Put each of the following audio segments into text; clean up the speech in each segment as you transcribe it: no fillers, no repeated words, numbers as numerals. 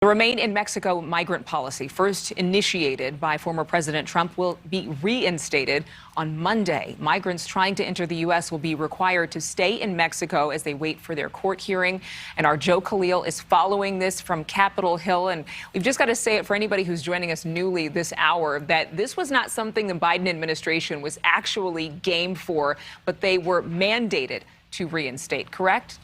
The Remain in Mexico migrant policy, first initiated by former President Trump, will be reinstated on Monday. Migrants trying to enter the U.S. will be required to stay in Mexico as they wait for their court hearing. And our Joe Khalil is following this from Capitol Hill. And we've just got to say it for anybody who's joining us newly this hour, that this was not something the Biden administration was actually game for, but they were mandated to reinstate, correct?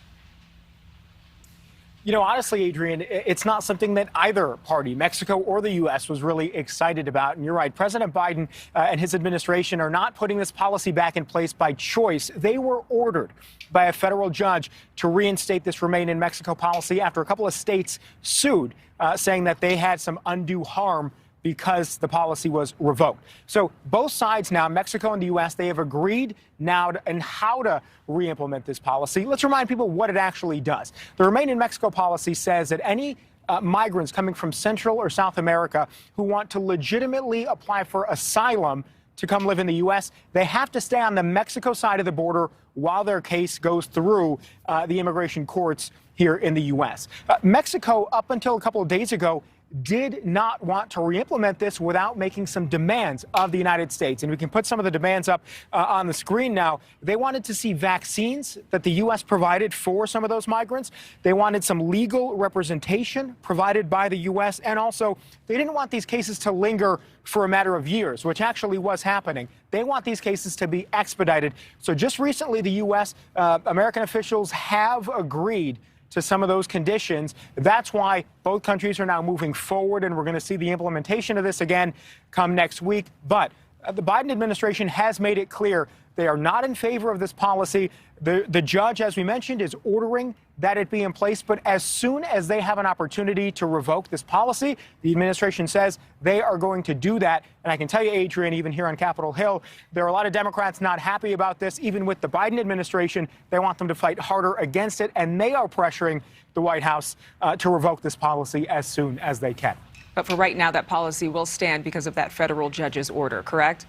You know, honestly, Adrian, it's not something that either party, Mexico or the U.S., was really excited about. And you're right, President Biden and his administration are not putting this policy back in place by choice. They were ordered by a federal judge to reinstate this Remain in Mexico policy after a couple of states sued, saying that they had some undue harm because the policy was revoked. So both sides now, Mexico and the U.S., they have agreed now on how to re-implement this policy. Let's remind people what it actually does. The Remain in Mexico policy says that any migrants coming from Central or South America who want to legitimately apply for asylum to come live in the U.S., they have to stay on the Mexico side of the border while their case goes through the immigration courts here in the U.S. Mexico, up until a couple of days ago, did not want to re-implement this without making some demands of the United States. And we can put some of the demands up on the screen now. They wanted to see vaccines that the U.S. provided for some of those migrants. They wanted some legal representation provided by the U.S. And also, they didn't want these cases to linger for a matter of years, which actually was happening. They want these cases to be expedited. So just recently, the U.S., American officials have agreed to some of those conditions. That's why both countries are now moving forward, and we're going to see the implementation of this again come next week. But the Biden administration has made it clear they are not in favor of this policy. The judge, as we mentioned, is ordering that it be in place. But as soon as they have an opportunity to revoke this policy, the administration says they are going to do that. And I can tell you, Adrian, even here on Capitol Hill, there are a lot of Democrats not happy about this. Even with the Biden administration, they want them to fight harder against it. And they are pressuring the White House to revoke this policy as soon as they can. But for right now, that policy will stand because of that federal judge's order, correct?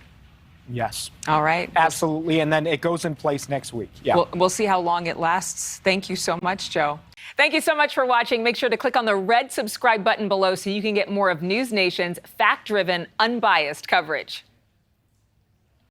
Yes. All right. Absolutely. And then it goes in place next week. Yeah. We'll see how long it lasts. Thank you so much, Joe. Thank you so much for watching. Make sure to click on the red subscribe button below so you can get more of NewsNation's fact-driven, unbiased coverage.